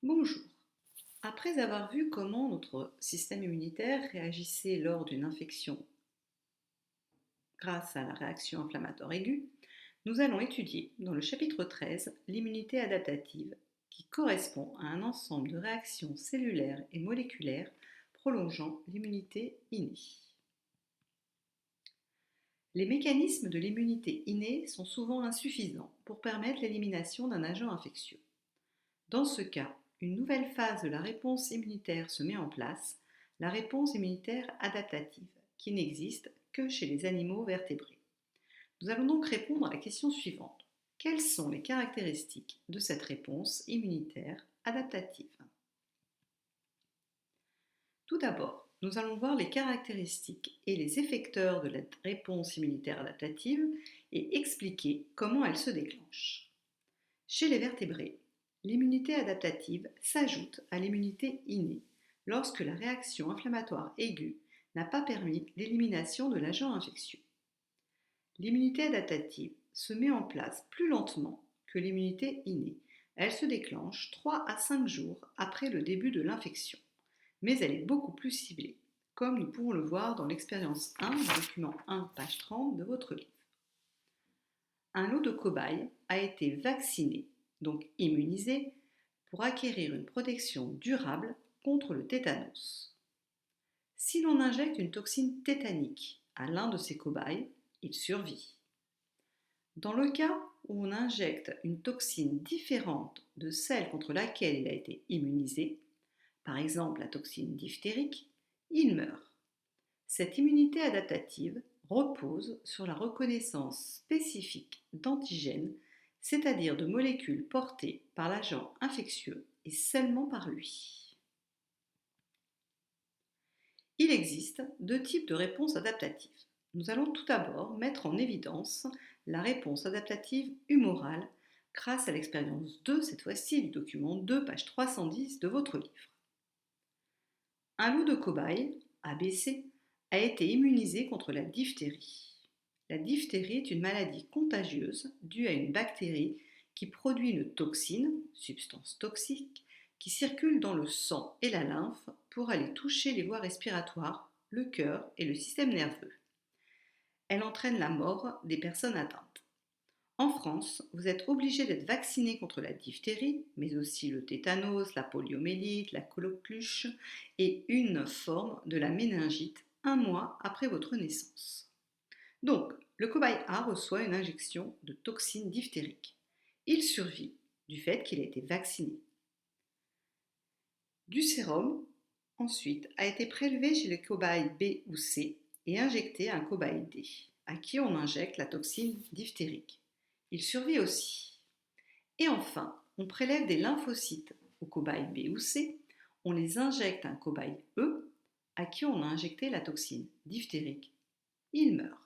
Bonjour. Après avoir vu comment notre système immunitaire réagissait lors d'une infection grâce à la réaction inflammatoire aiguë, nous allons étudier dans le chapitre 13 l'immunité adaptative qui correspond à un ensemble de réactions cellulaires et moléculaires prolongeant l'immunité innée. Les mécanismes de l'immunité innée sont souvent insuffisants pour permettre l'élimination d'un agent infectieux. Dans ce cas, une nouvelle phase de la réponse immunitaire se met en place, la réponse immunitaire adaptative, qui n'existe que chez les animaux vertébrés. Nous allons donc répondre à la question suivante. Quelles sont les caractéristiques de cette réponse immunitaire adaptative? Tout d'abord, nous allons voir les caractéristiques et les effecteurs de la réponse immunitaire adaptative et expliquer comment elle se déclenche. Chez les vertébrés, l'immunité adaptative s'ajoute à l'immunité innée lorsque la réaction inflammatoire aiguë n'a pas permis l'élimination de l'agent infectieux. L'immunité adaptative se met en place plus lentement que l'immunité innée. Elle se déclenche 3 à 5 jours après le début de l'infection, mais elle est beaucoup plus ciblée, comme nous pouvons le voir dans l'expérience 1, document 1, page 30 de votre livre. Un lot de cobayes a été vacciné, donc immunisé, pour acquérir une protection durable contre le tétanos. Si l'on injecte une toxine tétanique à l'un de ces cobayes, il survit. Dans le cas où on injecte une toxine différente de celle contre laquelle il a été immunisé, par exemple la toxine diphtérique, il meurt. Cette immunité adaptative repose sur la reconnaissance spécifique d'antigènes, c'est-à-dire de molécules portées par l'agent infectieux et seulement par lui. Il existe deux types de réponses adaptatives. Nous allons tout d'abord mettre en évidence la réponse adaptative humorale grâce à l'expérience 2, cette fois-ci du document 2, page 310 de votre livre. Un lot de cobayes, ABC, a été immunisé contre la diphtérie. La diphtérie est une maladie contagieuse due à une bactérie qui produit une toxine, substance toxique, qui circule dans le sang et la lymphe pour aller toucher les voies respiratoires, le cœur et le système nerveux. Elle entraîne la mort des personnes atteintes. En France, vous êtes obligé d'être vacciné contre la diphtérie, mais aussi le tétanos, la poliomyélite, la coqueluche et une forme de la méningite 1 mois après votre naissance. Donc, le cobaye A reçoit une injection de toxine diphtérique. Il survit du fait qu'il a été vacciné. Du sérum, ensuite, a été prélevé chez le cobaye B ou C et injecté à un cobaye D, à qui on injecte la toxine diphtérique. Il survit aussi. Et enfin, on prélève des lymphocytes au cobaye B ou C, on les injecte à un cobaye E, à qui on a injecté la toxine diphtérique. Il meurt.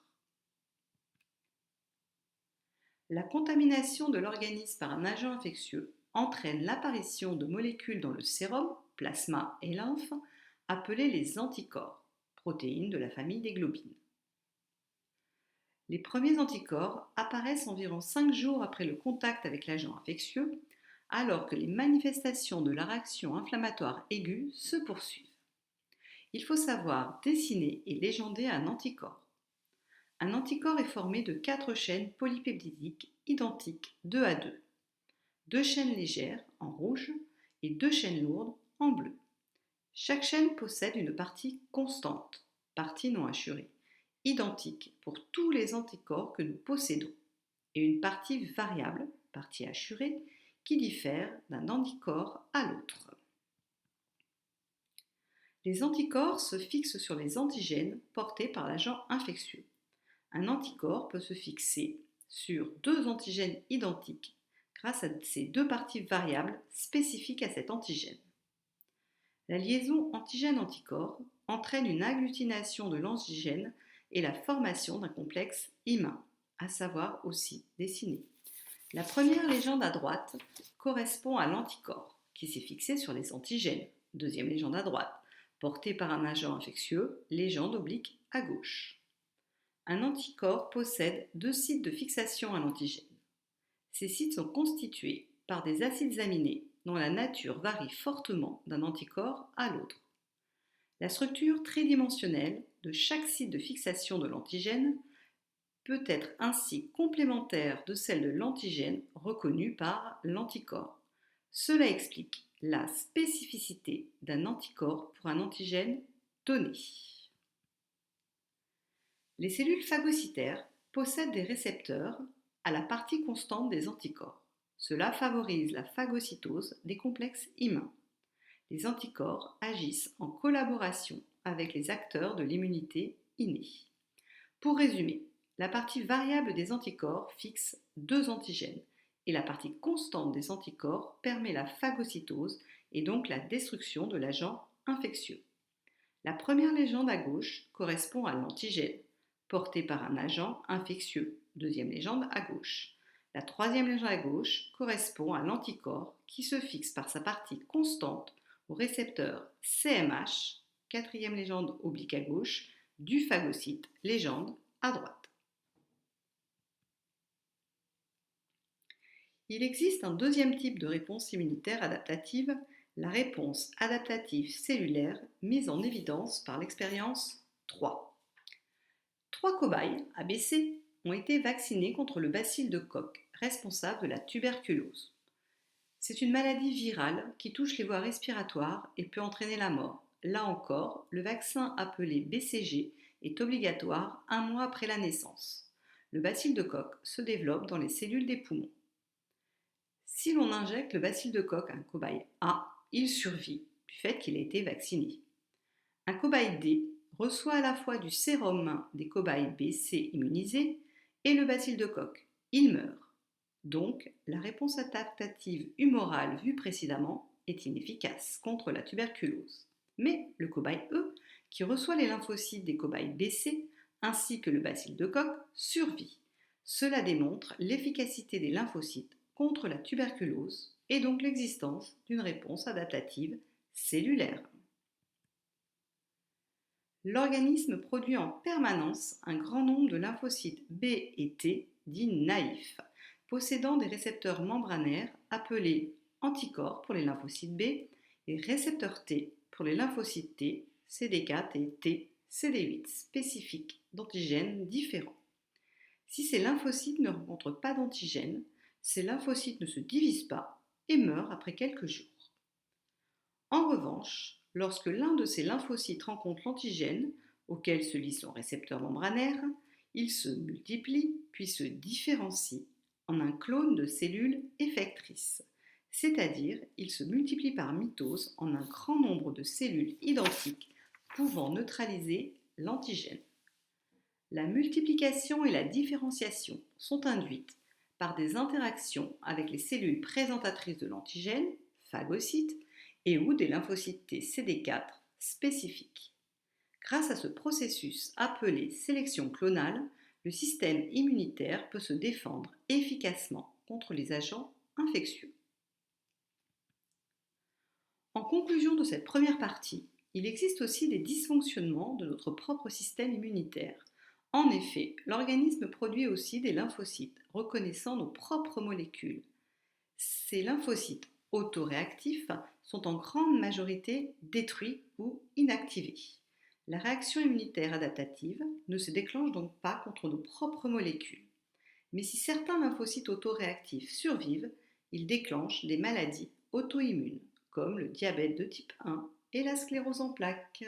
La contamination de l'organisme par un agent infectieux entraîne l'apparition de molécules dans le sérum, plasma et lymphe, appelées les anticorps, protéines de la famille des globines. Les premiers anticorps apparaissent environ 5 jours après le contact avec l'agent infectieux, alors que les manifestations de la réaction inflammatoire aiguë se poursuivent. Il faut savoir dessiner et légender un anticorps. Un anticorps est formé de 4 chaînes polypeptidiques identiques 2 à 2. 2 chaînes légères en rouge et 2 chaînes lourdes en bleu. Chaque chaîne possède une partie constante, partie non hachurée, identique pour tous les anticorps que nous possédons, et une partie variable, partie hachurée, qui diffère d'un anticorps à l'autre. Les anticorps se fixent sur les antigènes portés par l'agent infectieux. Un anticorps peut se fixer sur 2 antigènes identiques grâce à ces 2 parties variables spécifiques à cet antigène. La liaison antigène-anticorps entraîne une agglutination de l'antigène et la formation d'un complexe immun, à savoir aussi dessiné. La première légende à droite correspond à l'anticorps, qui s'est fixé sur les antigènes. Deuxième légende à droite, portée par un agent infectieux, légende oblique à gauche. Un anticorps possède 2 sites de fixation à l'antigène. Ces sites sont constitués par des acides aminés, dont la nature varie fortement d'un anticorps à l'autre. La structure tridimensionnelle de chaque site de fixation de l'antigène peut être ainsi complémentaire de celle de l'antigène reconnu par l'anticorps. Cela explique la spécificité d'un anticorps pour un antigène donné. Les cellules phagocytaires possèdent des récepteurs à la partie constante des anticorps. Cela favorise la phagocytose des complexes humains. Les anticorps agissent en collaboration avec les acteurs de l'immunité innée. Pour résumer, la partie variable des anticorps fixe deux antigènes et la partie constante des anticorps permet la phagocytose et donc la destruction de l'agent infectieux. La première légende à gauche correspond à l'antigène porté par un agent infectieux, deuxième légende à gauche. La troisième légende à gauche correspond à l'anticorps qui se fixe par sa partie constante au récepteur CMH, quatrième légende oblique à gauche, du phagocyte, légende à droite. Il existe un deuxième type de réponse immunitaire adaptative, la réponse adaptative cellulaire mise en évidence par l'expérience 3. 3 cobayes, ABC, ont été vaccinés contre le bacille de Koch, responsable de la tuberculose. C'est une maladie virale qui touche les voies respiratoires et peut entraîner la mort. Là encore, le vaccin appelé BCG est obligatoire un mois après la naissance. Le bacille de Koch se développe dans les cellules des poumons. Si l'on injecte le bacille de Koch à un cobaye A, il survit du fait qu'il a été vacciné. Un cobaye D reçoit à la fois du sérum des cobayes B, C immunisés et le bacille de Koch. Il meurt. Donc, la réponse adaptative humorale vue précédemment est inefficace contre la tuberculose. Mais le cobaye E, qui reçoit les lymphocytes des cobayes BC ainsi que le bacille de Koch, survit. Cela démontre l'efficacité des lymphocytes contre la tuberculose et donc l'existence d'une réponse adaptative cellulaire. L'organisme produit en permanence un grand nombre de lymphocytes B et T, dits naïfs, possédant des récepteurs membranaires appelés anticorps pour les lymphocytes B et récepteurs T pour les lymphocytes T, CD4 et T, CD8, spécifiques d'antigènes différents. Si ces lymphocytes ne rencontrent pas d'antigène, ces lymphocytes ne se divisent pas et meurent après quelques jours. En revanche, lorsque l'un de ces lymphocytes rencontre l'antigène, auquel se lie son récepteur membranaire, il se multiplie puis se différencie en un clone de cellules effectrices, c'est-à-dire il se multiplie par mitose en un grand nombre de cellules identiques pouvant neutraliser l'antigène. La multiplication et la différenciation sont induites par des interactions avec les cellules présentatrices de l'antigène, phagocytes, et ou des lymphocytes T CD4 spécifiques. Grâce à ce processus appelé sélection clonale, le système immunitaire peut se défendre efficacement contre les agents infectieux. En conclusion de cette première partie, il existe aussi des dysfonctionnements de notre propre système immunitaire. En effet, l'organisme produit aussi des lymphocytes reconnaissant nos propres molécules. Ces lymphocytes autoréactifs sont en grande majorité détruits ou inactivés. La réaction immunitaire adaptative ne se déclenche donc pas contre nos propres molécules. Mais si certains lymphocytes autoréactifs survivent, ils déclenchent des maladies auto-immunes, comme le diabète de type 1 et la sclérose en plaques.